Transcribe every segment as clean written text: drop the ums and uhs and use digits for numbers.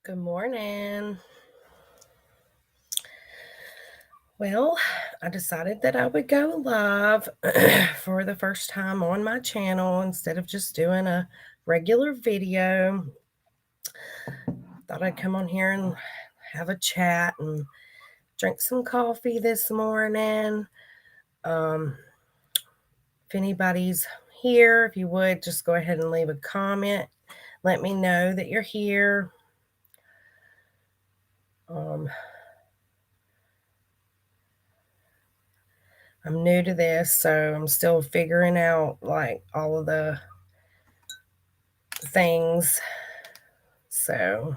Good morning. Well, I decided that I would go live for the first time on my channel instead of just doing a regular video. Thought I'd come on here and have a chat and drink some coffee this morning. If anybody's here, if you would just go ahead and leave a comment. Let me know that you're here. I'm new to this, so I'm still figuring out like all of the things. So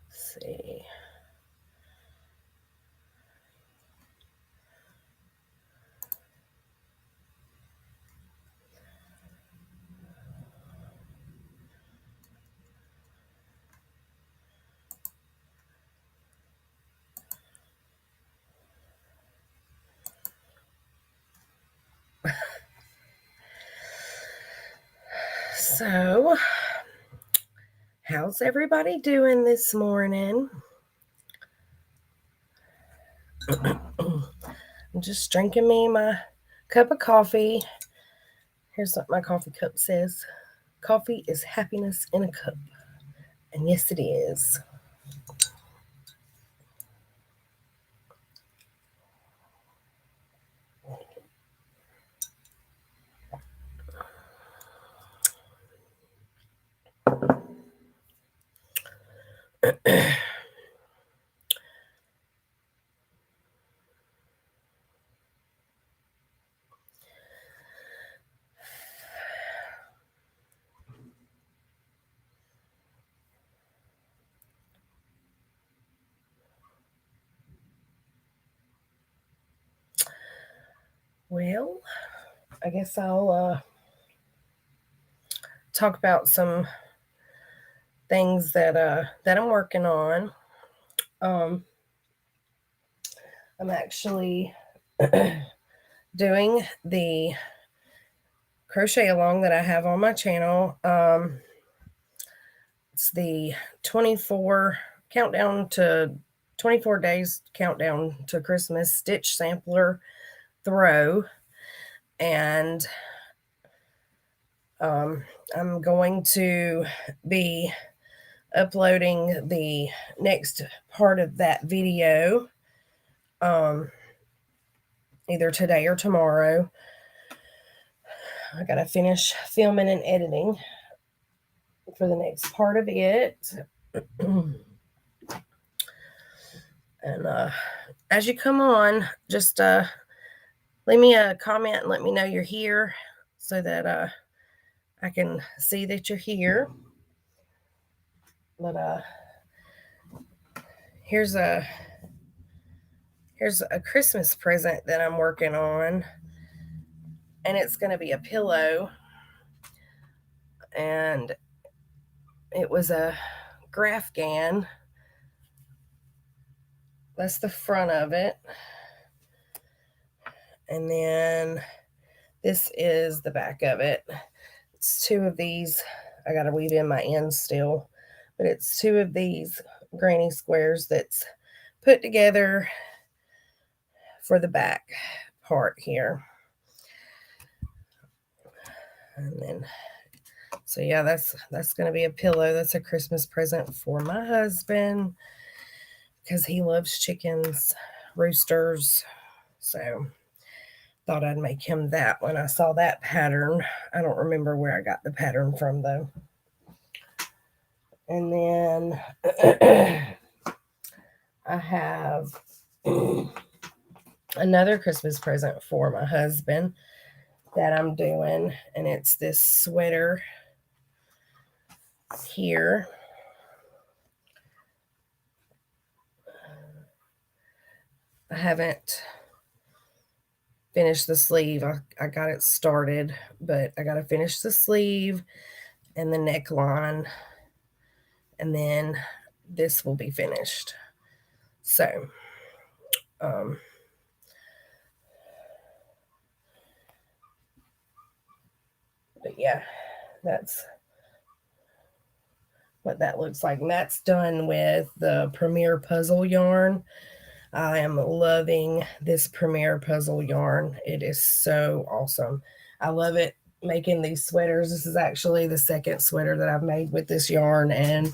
let's see. So, how's everybody doing this morning? I'm just drinking me my cup of coffee. Here's what my coffee cup says. Coffee is happiness in a cup. And yes, it is. Well, I guess I'll talk about some things that I'm working on. I'm actually doing the crochet along that I have on my channel. It's the 24 days countdown to Christmas stitch sampler throw, and I'm going to be uploading the next part of that video either today or tomorrow. I gotta finish filming and editing for the next part of it. And as you come on, just leave me a comment and let me know you're here so that I can see that you're here. But here's a Christmas present that I'm working on, and it's going to be a pillow, and it was a Grafgan. That's the front of it, and then this is the back of it. It's two of these. I got to weave in my ends still, but it's two of these granny squares that's put together for the back part here. And then, so yeah, that's going to be a pillow. That's a Christmas present for my husband because he loves chickens, roosters. So thought I'd make him that when I saw that pattern. I don't remember where I got the pattern from though. And then I have another Christmas present for my husband that I'm doing, and it's this sweater here. I haven't finished the sleeve. I got it started, but I got to finish the sleeve and the neckline, and then this will be finished. So But yeah, that's what that looks like. And that's done with the Premier Puzzle yarn. I am loving this Premier Puzzle yarn. It is so awesome. I love it making these sweaters. This is actually the second sweater that I've made with this yarn, and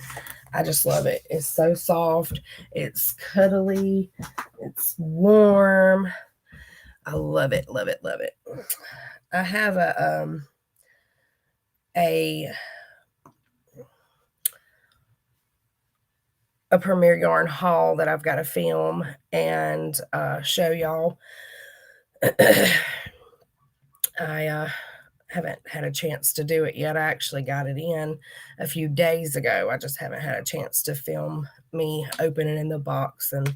I just love it. It's so soft. It's cuddly. It's warm. I love it, love it, love it. I have a Premier Yarn haul that I've got to film and show y'all. I haven't had a chance to do it yet. I actually got it in a few days ago. I just haven't had a chance to film me opening in the box and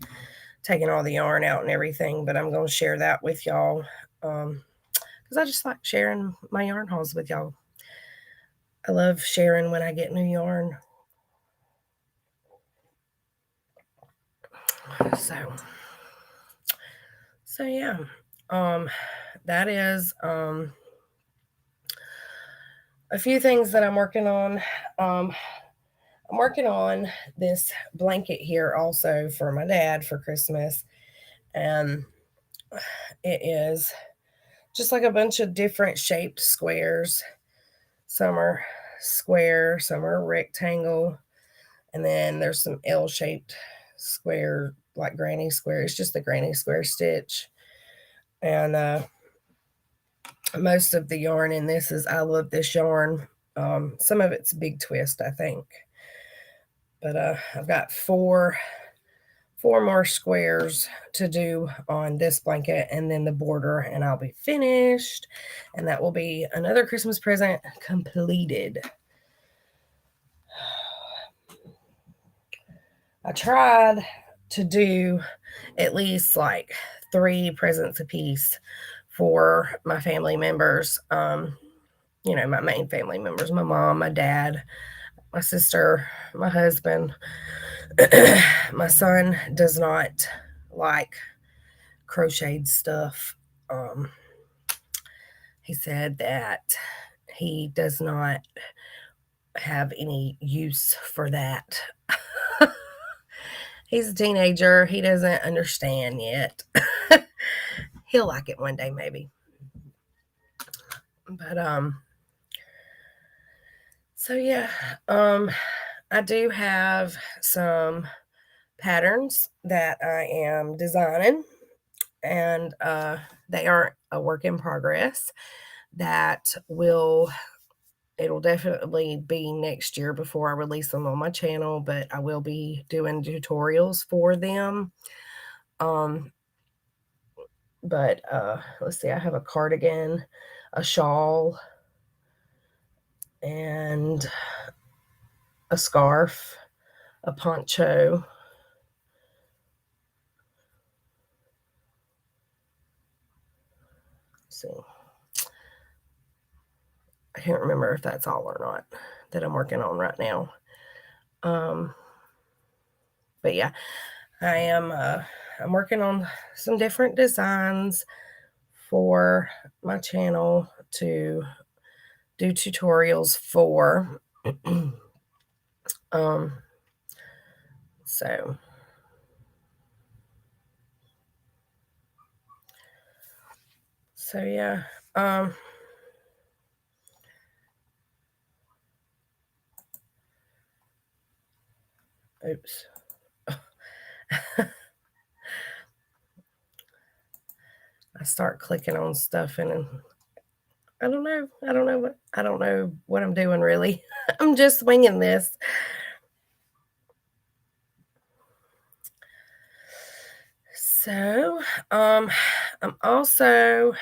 taking all the yarn out and everything, but I'm going to share that with y'all because I just like sharing my yarn hauls with y'all. I love sharing when I get new yarn. So yeah, that is a few things that I'm working on. I'm working on this blanket here also for my dad for Christmas, and it is just like a bunch of different shaped squares. Some are square, some are rectangle, and then there's some L-shaped square, like granny square. It's just the granny square stitch. And most of the yarn in this is, I love this yarn. Some of it's Big Twist, I think. But I've got four more squares to do on this blanket and then the border, and I'll be finished. And that will be another Christmas present completed. I tried to do at least like 3 presents a piece for my family members. You know, my main family members, my mom, my dad, my sister, my husband. My son does not like crocheted stuff. He said that he does not have any use for that. He's a teenager. He doesn't understand yet. He'll like it one day, maybe. But so yeah, I do have some patterns that I am designing, and they are a work in progress. That it'll definitely be next year before I release them on my channel, but I will be doing tutorials for them. But let's see, I have a cardigan, a shawl, and a scarf, a poncho. Let's see. I can't remember if that's all or not that I'm working on right now. But yeah, I'm working on some different designs for my channel to do tutorials for. So yeah, oops. I start clicking on stuff and I don't know what I'm doing really. I'm just swinging this. So, I'm also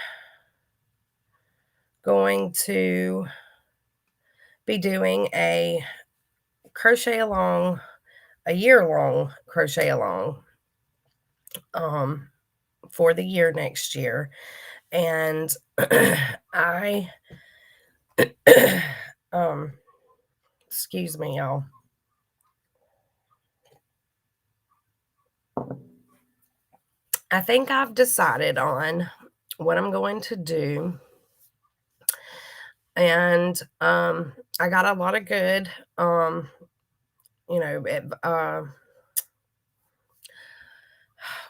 going to be doing a year-long crochet along for the year next year. And I excuse me, y'all. I think I've decided on what I'm going to do. And I got a lot of good, you know,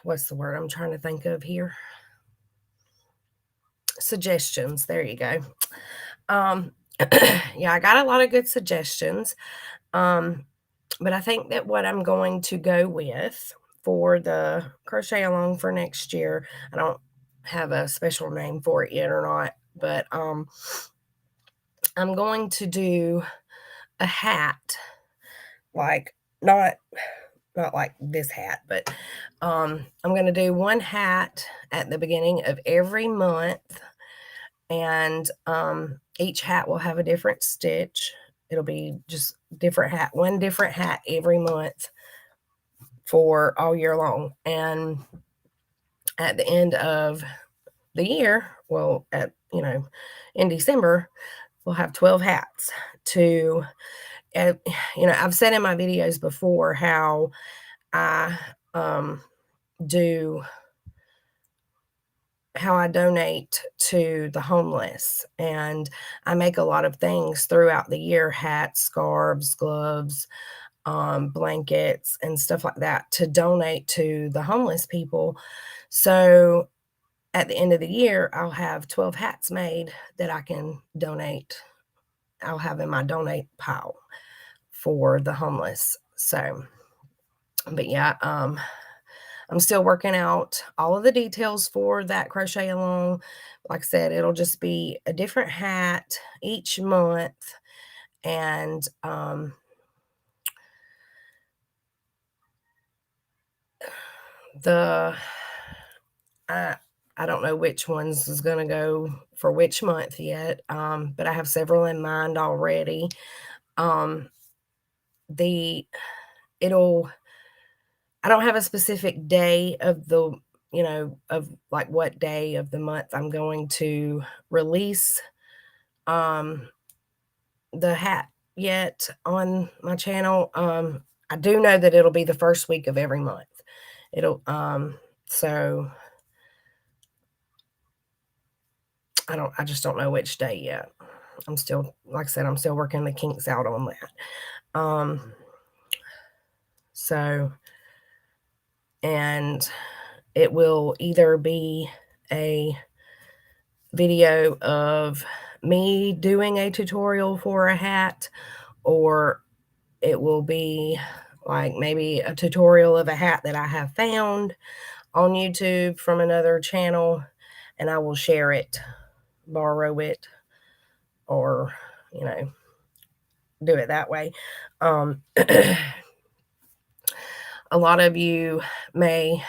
what's the word I'm trying to think of here? Suggestions. There you go. Um, yeah, I got a lot of good suggestions. Um, but I think that what I'm going to go with for the crochet along for next year, I don't have a special name for it yet or not, but I'm going to do a hat, like not like this hat, but I'm going to do one hat at the beginning of every month, and each hat will have a different stitch. It'll be just one different hat every month for all year long. And at the end of the year, well, in December, we'll have 12 hats to, I've said in my videos before how I do how I donate to the homeless, and I make a lot of things throughout the year, hats, scarves, gloves, blankets, and stuff like that to donate to the homeless people. So at the end of the year, I'll have 12 hats made that I can donate. I'll have in my donate pile for the homeless. So, but yeah, I'm still working out all of the details for that crochet along. Like I said, it'll just be a different hat each month. And the I don't know which ones is going to go for which month yet, but I have several in mind already. Um, the it'll I don't have a specific day of of like what day of the month I'm going to release the hat yet on my channel. I do know that it'll be the first week of every month. It'll so I just don't know which day yet. I'm still, like I said, I'm still working the kinks out on that. So, and it will either be a video of me doing a tutorial for a hat, or it will be like maybe a tutorial of a hat that I have found on YouTube from another channel, and I will share it, borrow it, or, do it that way. A lot of you may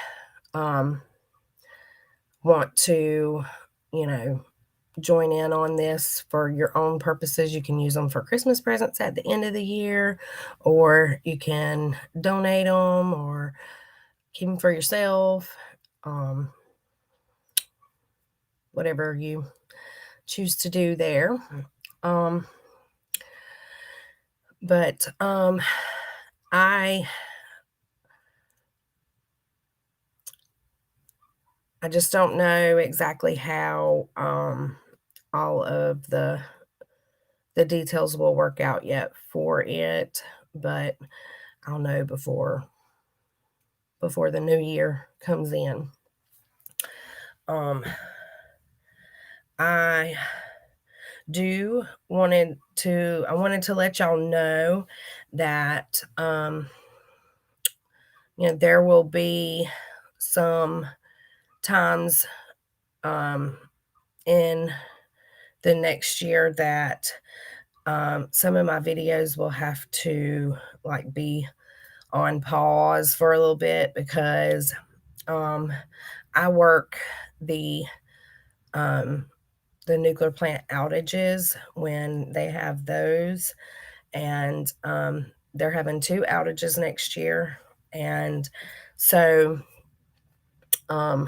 want to, join in on this for your own purposes. You can use them for Christmas presents at the end of the year, or you can donate them or keep them for yourself. Whatever you choose to do there. But I just don't know exactly how all of the details will work out yet for it, but I'll know before the new year comes in. I wanted to let y'all know that there will be some times in the next year that some of my videos will have to like be on pause for a little bit, because I work the nuclear plant outages when they have those, and they're having 2 outages next year, and so I'll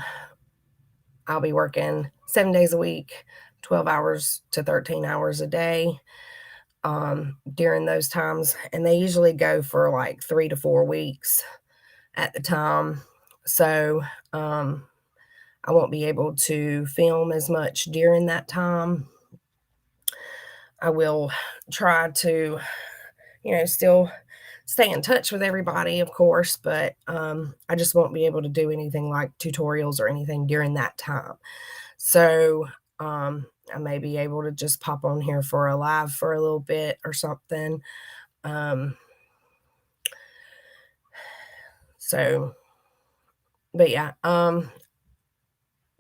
be working 7 days a week, 12 hours to 13 hours a day during those times, and they usually go for like 3 to 4 weeks at the time. So I won't be able to film as much during that time. I will try to, still stay in touch with everybody, of course, but I just won't be able to do anything like tutorials or anything during that time. So I may be able to just pop on here for a live for a little bit or something. So, but yeah,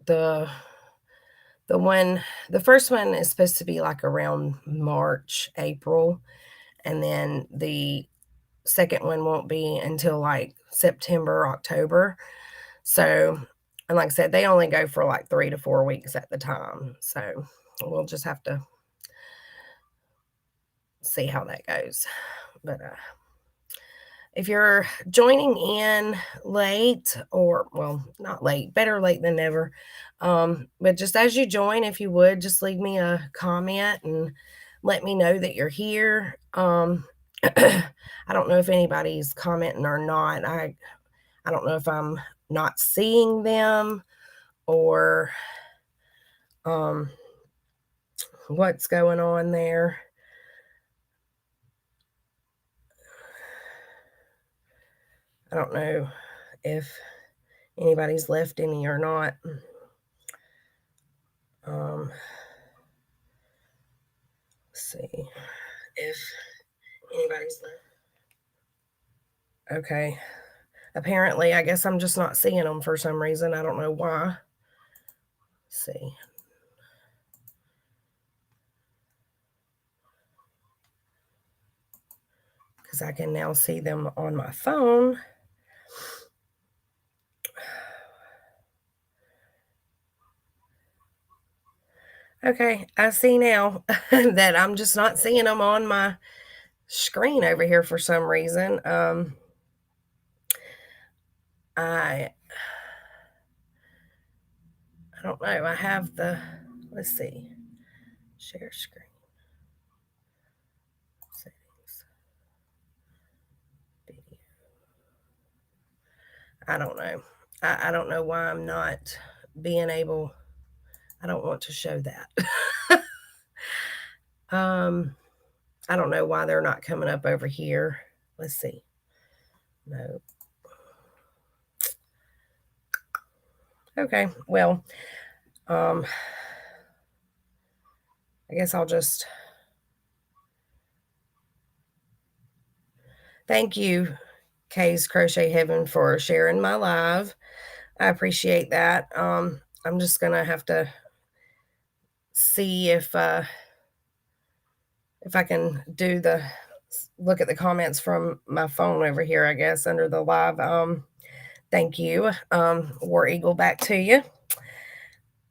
the the first one is supposed to be like around March, April, and then the second one won't be until like September, October. So, and like I said, they only go for like 3 to 4 weeks at the time. So we'll just have to see how that goes. But if you're joining in late, or well, not late, better late than never. But just as you join, if you would, just leave me a comment and let me know that you're here. I don't know if anybody's commenting or not. I don't know if I'm not seeing them or what's going on there. I don't know if anybody's left any or not. Let's see if anybody's left. Okay. Apparently, I guess I'm just not seeing them for some reason. I don't know why. Let's see. Because I can now see them on my phone. Okay, I see now that I'm just not seeing them on my screen over here for some reason. I don't know. I have let's see, share screen settings, video. I don't know. I don't know why I'm not being able. I don't want to show that. I don't know why they're not coming up over here. Let's see. No. Okay, well, I guess I'll just thank you, Kay's Crochet Heaven, for sharing my live. I appreciate that. I'm just gonna have to see if I can look at the comments from my phone over here, I guess, under the live. Thank you. War Eagle, back to you.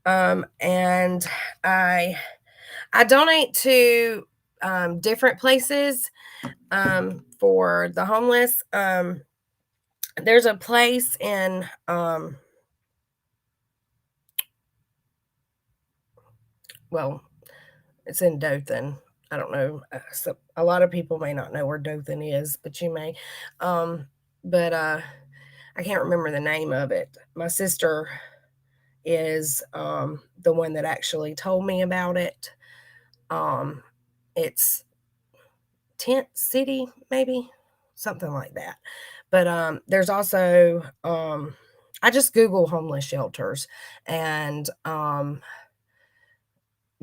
And I donate to different places for the homeless. There's a place in well, it's in Dothan. I don't know. So a lot of people may not know where Dothan is, but you may. But I can't remember the name of it. My sister is the one that actually told me about it. It's Tent City, maybe something like that. But there's also I just Google homeless shelters and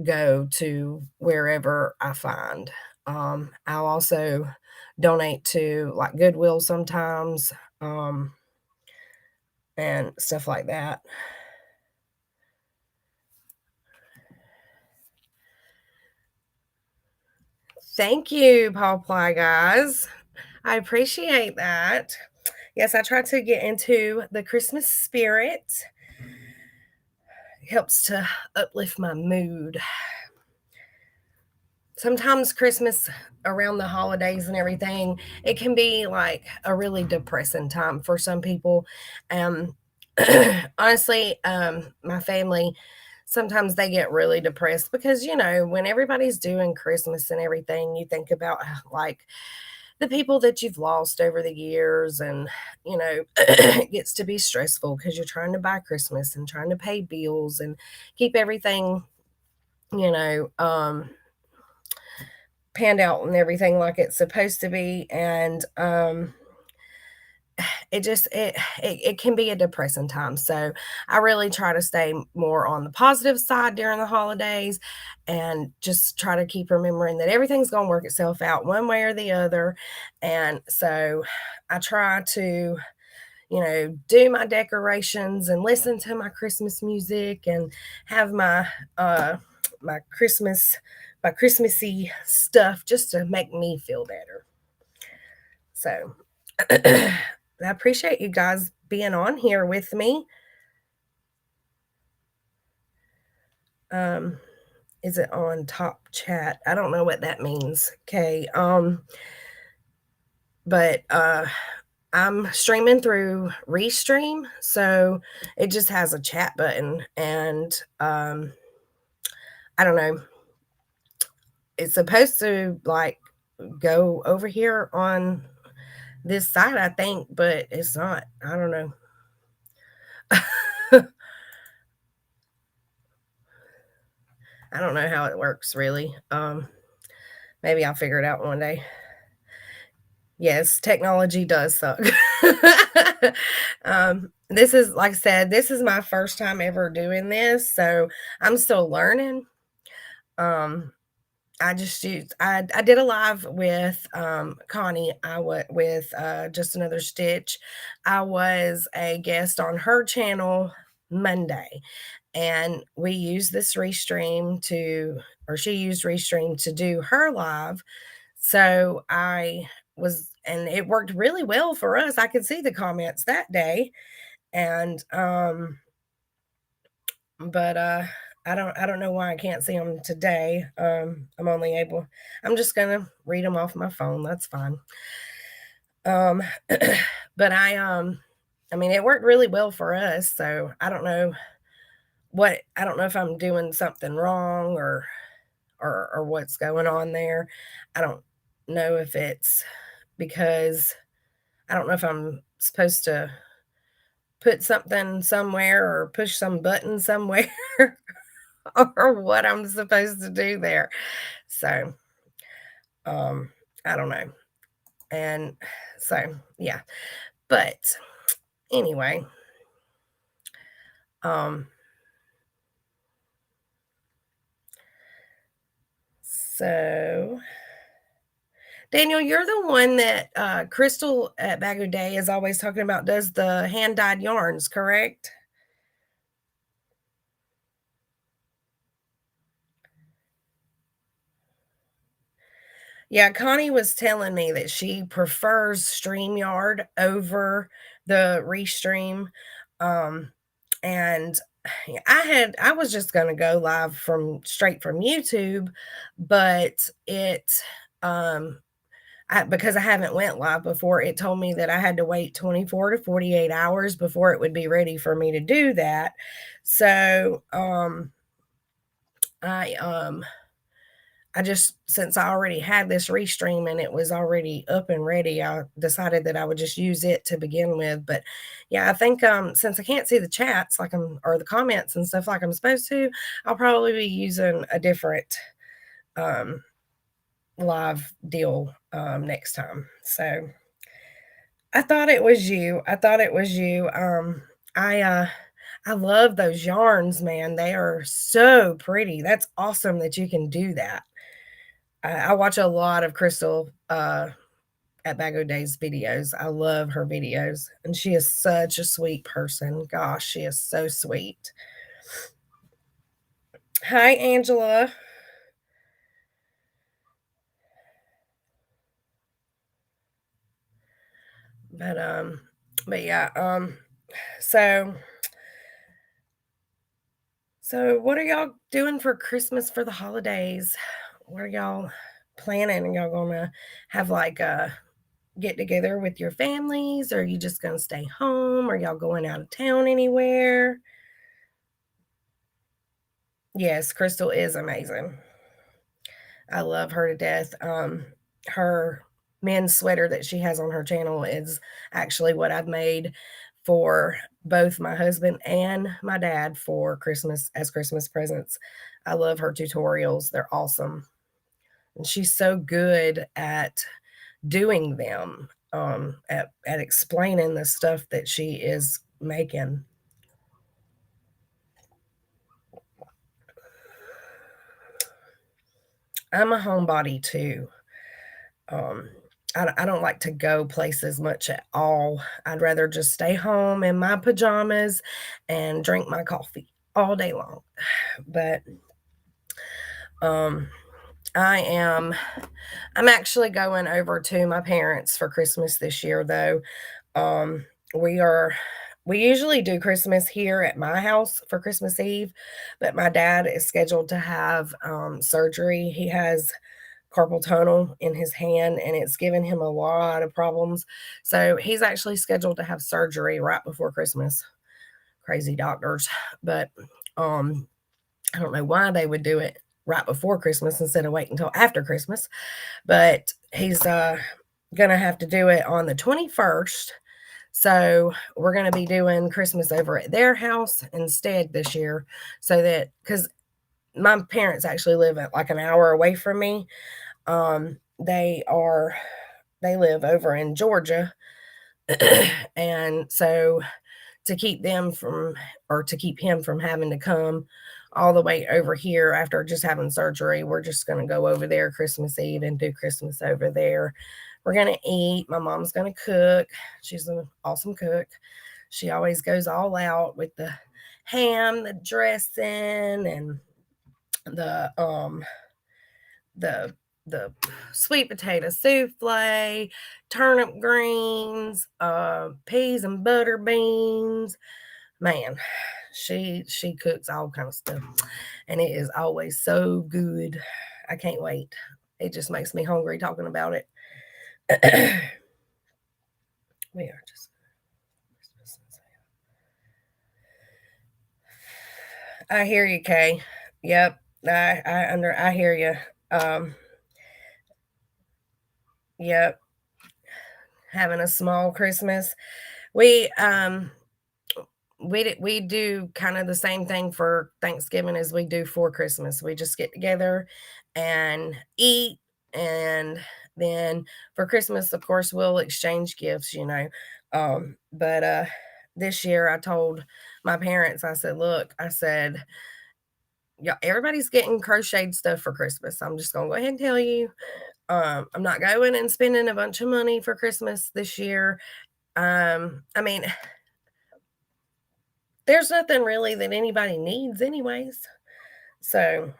go to wherever I find. I'll also donate to like Goodwill sometimes and stuff like that. Thank you, Paul Ply guys. I appreciate that. Yes, I try to get into the Christmas spirit. It helps to uplift my mood. Sometimes Christmas around the holidays and everything, it can be like a really depressing time for some people. Honestly, my family, sometimes they get really depressed because, when everybody's doing Christmas and everything, you think about like the people that you've lost over the years, and, it gets to be stressful because you're trying to buy Christmas and trying to pay bills and keep everything, you know, panned out and everything like it's supposed to be, and it just it can be a depressing time. So I really try to stay more on the positive side during the holidays, and just try to keep remembering that everything's going to work itself out one way or the other. And so I try to, do my decorations and listen to my Christmas music and have uh my Christmassy stuff just to make me feel better. So I appreciate you guys being on here with me. Um, is it on top chat? I don't know what that means. Okay. But I'm streaming through Restream, so it just has a chat button, and I don't know. It's supposed to like go over here on this side, I think, but it's not. I don't know. I don't know how it works really. Maybe I'll figure it out one day. Yes, technology does suck. This is, like I said, this is my first time ever doing this, so I'm still learning. I did a live with Connie. With Just Another Stitch. I was a guest on her channel Monday, and we used this Restream to, or she used Restream to do her live. So and it worked really well for us. I could see the comments that day, and but I don't know why I can't see them today. I'm just gonna read them off my phone. That's fine. Um, but I mean, it worked really well for us. So I don't know if I'm doing something wrong, or what's going on there. I don't know if it's because I don't know if I'm supposed to put something somewhere or push some button somewhere or what I'm supposed to do there. So, I don't know. And so, yeah. But anyway, um, so Daniel, you're the one that Crystal at Bag of Day is always talking about, does the hand dyed yarns, correct? Yeah, Connie was telling me that she prefers StreamYard over the Restream. Um, and I was just gonna go live straight from YouTube, but um because I haven't went live before, it told me that I had to wait 24 to 48 hours before it would be ready for me to do that. So I I just, since I already had this Restream and it was already up and ready, I decided that I would just use it to begin with. But yeah, I think since I can't see the chats or the comments and stuff like I'm supposed to, I'll probably be using a different um live deal next time. So I thought it was you. I thought it was you. I uh I love those yarns, man. They are so pretty. That's awesome that you can do that. I watch a lot of Crystal at Bag O' Day's videos. I love her videos, and she is such a sweet person. Gosh, she is so sweet. Hi, Angela. But but yeah, so what are y'all doing for Christmas for the holidays? What are y'all planning? Are y'all gonna have like a get together with your families, or are you just gonna stay home? Are y'all going out of town anywhere? Yes, Crystal is amazing. I love her to death. Her men's sweater that she has on her channel is actually what I've made for both my husband and my dad for Christmas as Christmas presents. I love her tutorials. They're awesome. And she's so good at doing them, at explaining the stuff that she is making. I'm a homebody too. Um, I don't like to go places much at all. I'd rather just stay home in my pajamas and drink my coffee all day long. But um, I am I'm actually going over to my parents for Christmas this year though. Um, we are we usually do Christmas here at my house for Christmas Eve, but my dad is scheduled to have surgery. He has carpal tunnel in his hand and it's given him a lot of problems. So he's actually scheduled to have surgery right before Christmas. Crazy doctors. But um I don't know why they would do it right before Christmas instead of waiting until after Christmas. But he's gonna have to do it on the 21st. So we're gonna be doing Christmas over at their house instead this year. So that because my parents actually live at like an hour away from me. They live over in Georgia. And so to keep them from or to keep him from having to come all the way over here after just having surgery, we're just going to go over there Christmas Eve and do Christmas over there. We're going to eat. My mom's going to cook. She's an awesome cook. She always goes all out with the ham, the dressing, and the the the sweet potato souffle, turnip greens, peas and butter beans. Man, she cooks all kind of stuff, and it is always so good. I can't wait. It just makes me hungry talking about it. We are just. I hear you, Kay. Yep, I hear you. Um, yep, having a small Christmas. We we do kind of the same thing for Thanksgiving as we do for Christmas. We just get together and eat, and then for Christmas, of course, we'll exchange gifts, you know. But this year I told my parents, I said, look, I said, yeah, everybody's getting crocheted stuff for Christmas. I'm just gonna go ahead and tell you. I'm not going and spending a bunch of money for Christmas this year. I mean, there's nothing really that anybody needs anyways. So,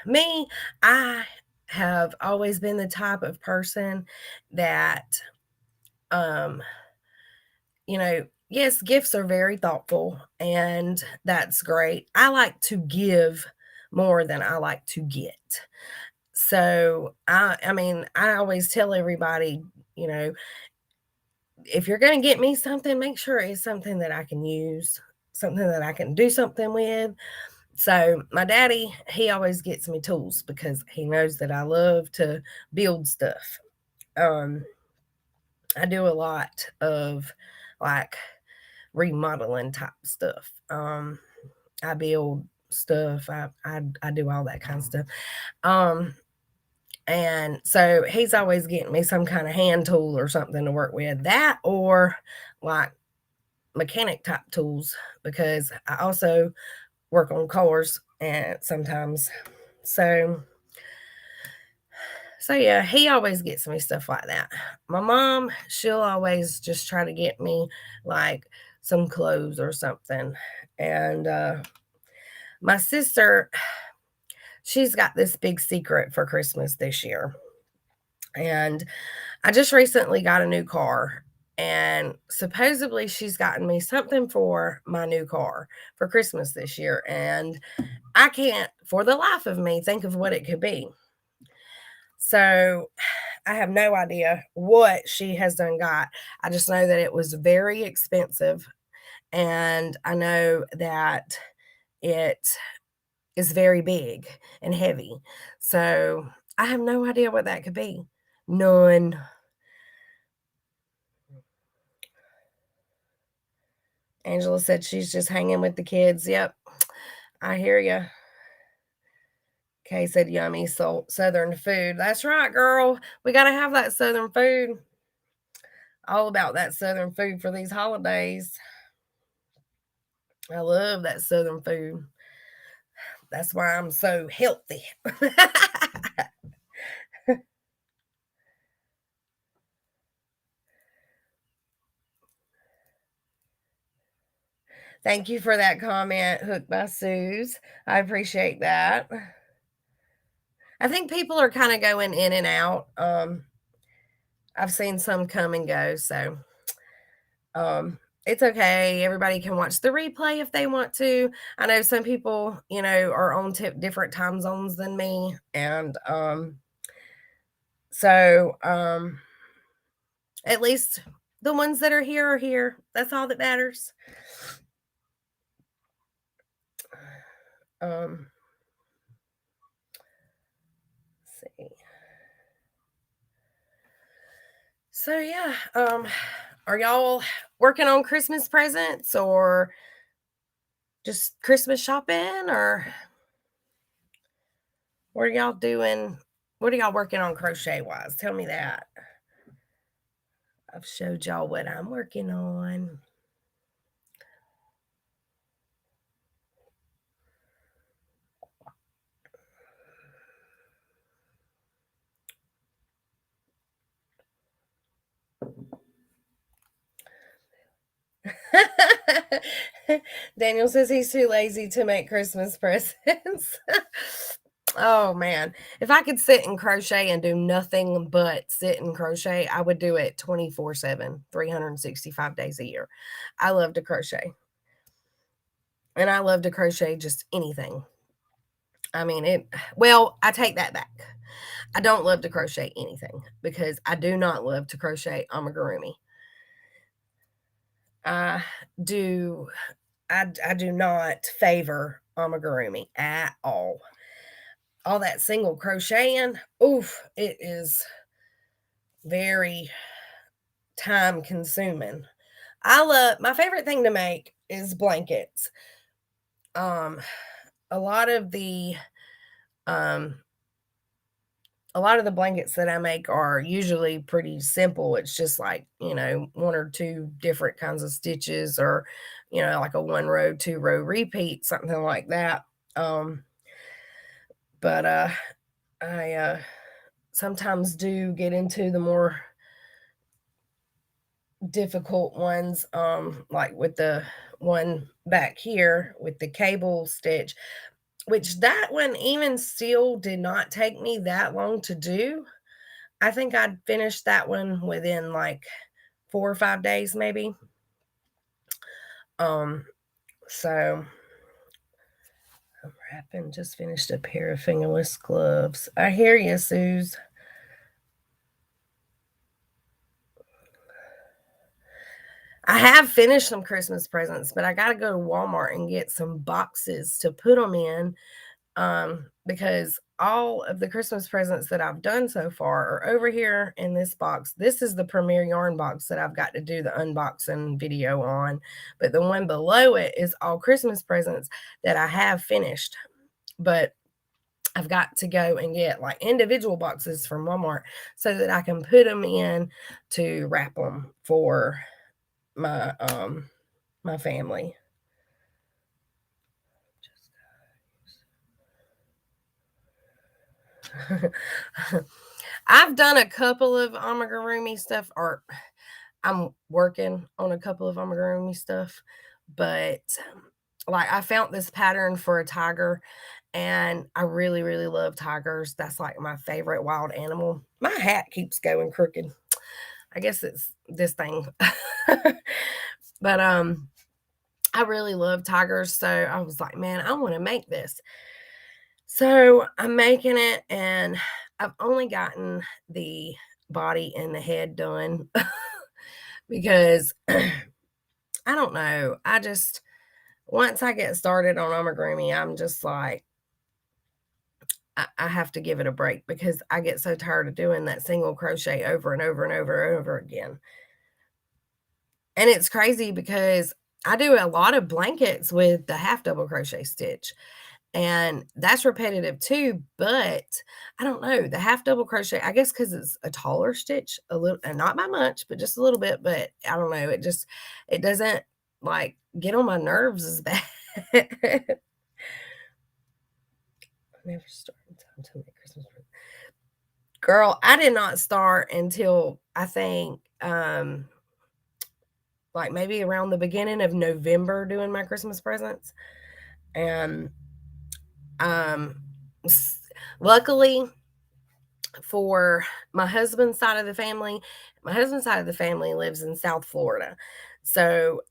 me, I have always been the type of person that, um, yes, gifts are very thoughtful and that's great. I like to give more than I like to get. So, I mean, I always tell everybody, you know, if you're going to get me something, make sure it's something that I can use, something that I can do something with. So my daddy, he always gets me tools because he knows that I love to build stuff. Um, I do a lot of like remodeling type stuff. I build stuff. I do all that kind of stuff. Um, and so he's always getting me some kind of hand tool or something to work with. That or like mechanic type tools because I also work on cars and sometimes. So so yeah, he always gets me stuff like that. My mom, she'll always just try to get me like some clothes or something. And my sister, she's got this big secret for Christmas this year. And I just recently got a new car, and supposedly she's gotten me something for my new car for Christmas this year. And I can't, for the life of me, think of what it could be. So I have no idea what she has done got. I just know that it was very expensive, and I know that it is very big and heavy. So I have no idea what that could be. None. Angela said she's just hanging with the kids. Yep, I hear you. Kay said yummy southern food. That's right, girl. We got to have that southern food. All about that southern food for these holidays. I love that southern food. That's why I'm so healthy. Thank you for that comment, Hooked by Suze. I appreciate that. I think people are kind of going in and out. I've seen some come and go, so it's okay. Everybody can watch the replay if they want to. I know some people, are on different time zones than me, and so at least the ones that are here are here. That's all that matters. Let's see. So yeah, are y'all working on Christmas presents or just Christmas shopping, or what are y'all doing? What are y'all working on crochet wise? Tell me that. I've showed y'all what I'm working on. Daniel says he's too lazy to make Christmas presents. Oh man, if I could sit and crochet and do nothing but sit and crochet, I would do it 24/7, 365 days a year. I love to crochet. And I love to crochet just anything. I mean, I take that back. I don't love to crochet anything because I do not love to crochet amigurumi. I do I do not favor amigurumi at all. All that single crocheting, oof, it is very time consuming. My favorite thing to make is blankets. Um a lot of the um a lot of the blankets that I make are usually pretty simple. It's just like, one or two different kinds of stitches, or, like a 1 row, 2 row repeat, something like that. But I sometimes do get into the more difficult ones, like with the one back here with the cable stitch, which that one even still did not take me that long to do. I think I'd finished that one within like 4 or 5 days maybe. So I'm wrapping, just finished a pair of fingerless gloves. I hear you, Suze. I have finished some Christmas presents, but I gotta go to Walmart and get some boxes to put them in, because all of the Christmas presents that I've done so far are over here in this box. This is the Premier Yarn box that I've got to do the unboxing video on, but the one below it is all Christmas presents that I have finished. But I've got to go and get like individual boxes from Walmart so that I can put them in to wrap them for my family. I've done a couple of amigurumi stuff, or I'm working on a couple of amigurumi stuff, but like I found this pattern for a tiger, and I really, really love tigers. That's like my favorite wild animal. My hat keeps going crooked. I guess it's this thing. But I really love tigers, so I was like, man, I want to make this. So I'm making it, and I've only gotten the body and the head done because I don't know. Once I get started on amigurumi, I'm just like, I have to give it a break because I get so tired of doing that single crochet over and over and over and over again. And it's crazy because I do a lot of blankets with the half double crochet stitch. and that's repetitive too, but I don't know, the half double crochet, I guess because it's a taller stitch, a little, and not by much, but just a little bit, but I don't know, it doesn't, like, get on my nerves as bad. Never start in time to make Christmas presents. Girl, I did not start until, I think, like, maybe around the beginning of November doing my Christmas presents, and, um, s luckily for my husband's side of the family, my husband's side of the family lives in South Florida. So,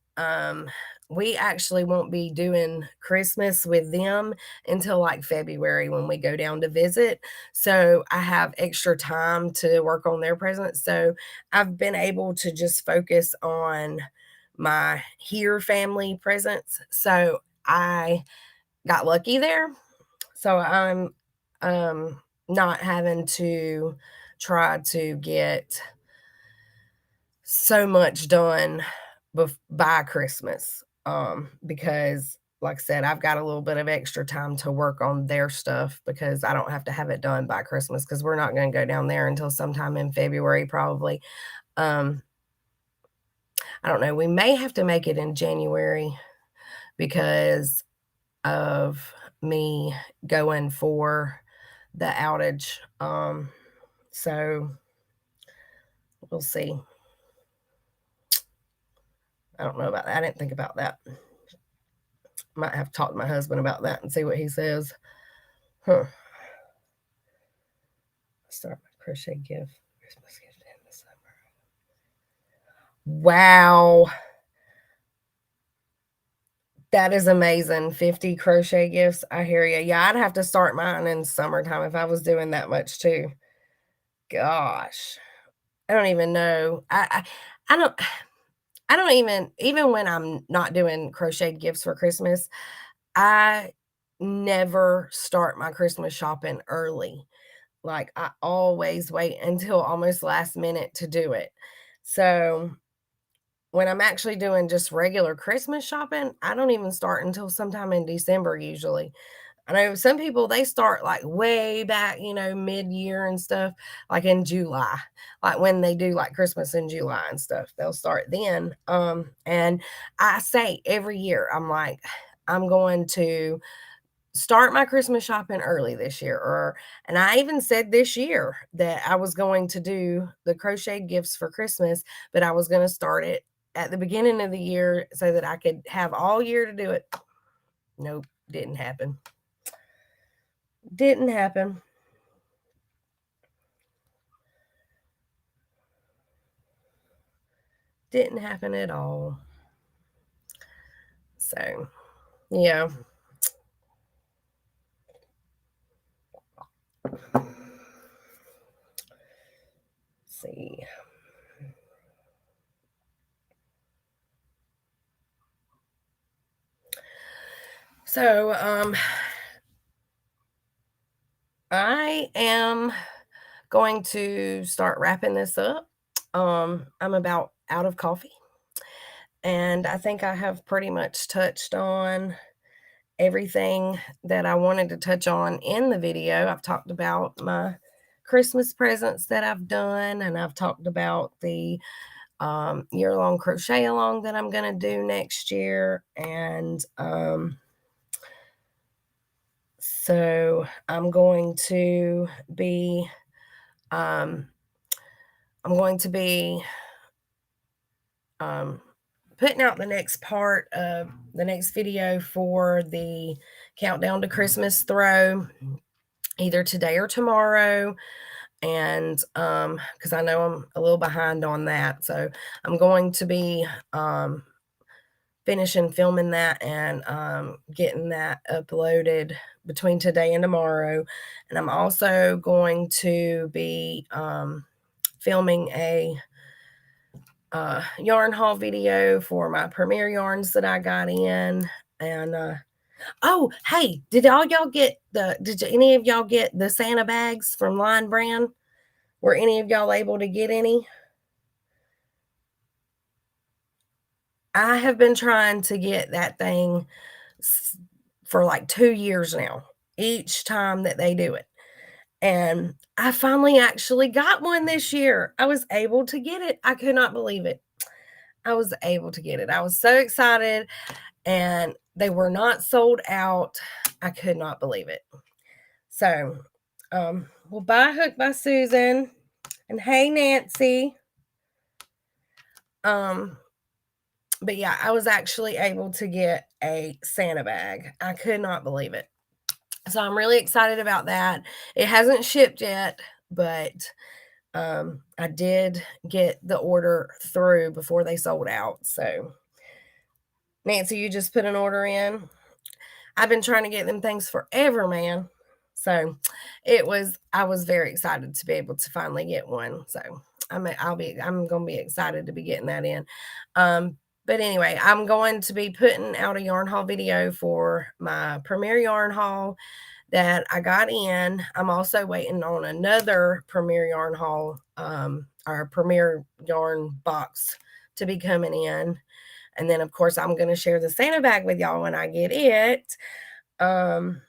we actually won't be doing Christmas with them until like February when we go down to visit. So, I have extra time to work on their presents. So, I've been able to just focus on my here family presents. So, I got lucky there. So I'm not having to try to get so much done by Christmas. Because like I said, I've got a little bit of extra time to work on their stuff because I don't have to have it done by Christmas because we're not going to go down there until sometime in February, probably. Um, I don't know. We may have to make it in January because of me going for the outage. So we'll see. I don't know about that. I didn't think about that. Might have to talk to my husband about that and see what he says. Huh. Start my crochet gift. Christmas gift in the summer. Wow. That is amazing. 50 crochet gifts. I hear you. Yeah, I'd have to start mine in summertime if I was doing that much too. Gosh. I don't even know. I don't I don't even when I'm not doing crochet gifts for Christmas, I never start my Christmas shopping early. Like, I always wait until almost last minute to do it. So, when I'm actually doing just regular Christmas shopping, I don't even start until sometime in December usually. I know some people, they start, like, way back, mid-year and stuff, like, in July, like, when they do, like, Christmas in July and stuff, they'll start then, and I say every year, I'm like, "I'm going to start my Christmas shopping early this year," and I even said this year that I was going to do the crochet gifts for Christmas, but I was gonna start it at the beginning of the year so that I could have all year to do it. Nope, didn't happen. Didn't happen. Didn't happen at all. So, yeah. See. So, I am going to start wrapping this up. I'm about out of coffee, and I think I have pretty much touched on everything that I wanted to touch on in the video. I've talked about my Christmas presents that I've done, and I've talked about the year-long crochet along that I'm going to do next year. And so um, I'm going to be um, putting out the next part of the next video for the countdown to Christmas throw either today or tomorrow. And because I know I'm a little behind on that, so I'm going to be finishing filming that and getting that uploaded between today and tomorrow. And I'm also going to be filming a yarn haul video for my Premier yarns that I got in. And oh, hey, did any of y'all get the Santa bags from Line Brand? Were any of y'all able to get any? I have been trying to get that thing for like 2 years now, each time that they do it. And I finally actually got one this year. I was able to get it. I could not believe it. I was able to get it. I was so excited, and they were not sold out. I could not believe it. So, well, bye, Hook by Susan, and hey, Nancy. But yeah, I was actually able to get a Santa bag. I could not believe it. So I'm really excited about that. It hasn't shipped yet, but I did get the order through before they sold out. So, Nancy, you just put an order in. I've been trying to get them things forever, man. So I was very excited to be able to finally get one. So I'm gonna be excited to be getting that in. But anyway, I'm going to be putting out a yarn haul video for my Premier Yarn Haul that I got in. I'm also waiting on another Premier Yarn Haul, our Premier Yarn box to be coming in. And then, of course, I'm going to share the Santa bag with y'all when I get it. And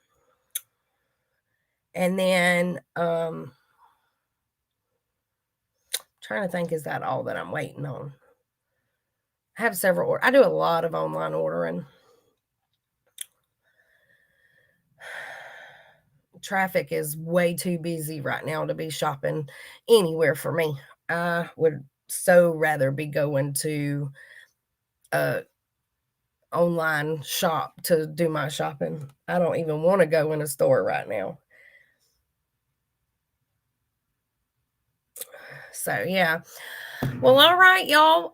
then, trying to think, is that all that I'm waiting on? I have several. I do a lot of online ordering. Traffic is way too busy right now to be shopping anywhere for me. I would so rather be going to a online shop to do my shopping. I don't even want to go in a store right now. So yeah. Well, all right, y'all.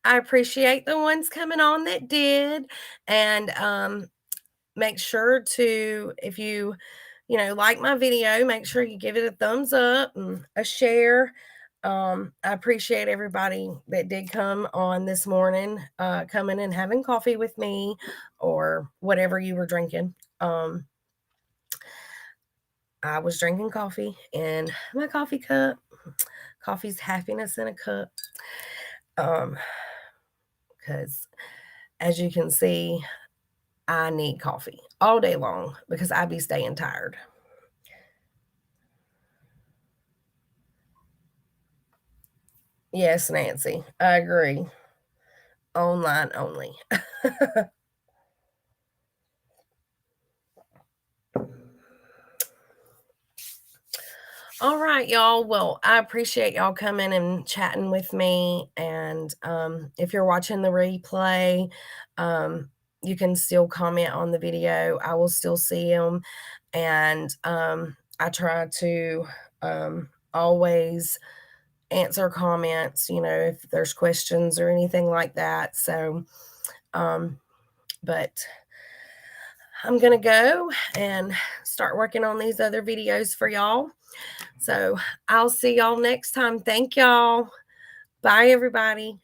I appreciate the ones coming on that did. And make sure to, if you like my video, make sure you give it a thumbs up and a share. I appreciate everybody that did come on this morning, coming and having coffee with me or whatever you were drinking. I was drinking coffee in my coffee cup. Coffee's happiness in a cup. Because as you can see, I need coffee all day long because I be staying tired. Yes, Nancy, I agree. Online only. All right, y'all. Well, I appreciate y'all coming and chatting with me. And if you're watching the replay, you can still comment on the video. I will still see them. And I try to always answer comments, if there's questions or anything like that. So, but I'm going to go and start working on these other videos for y'all. So I'll see y'all next time. Thank y'all. Bye, everybody.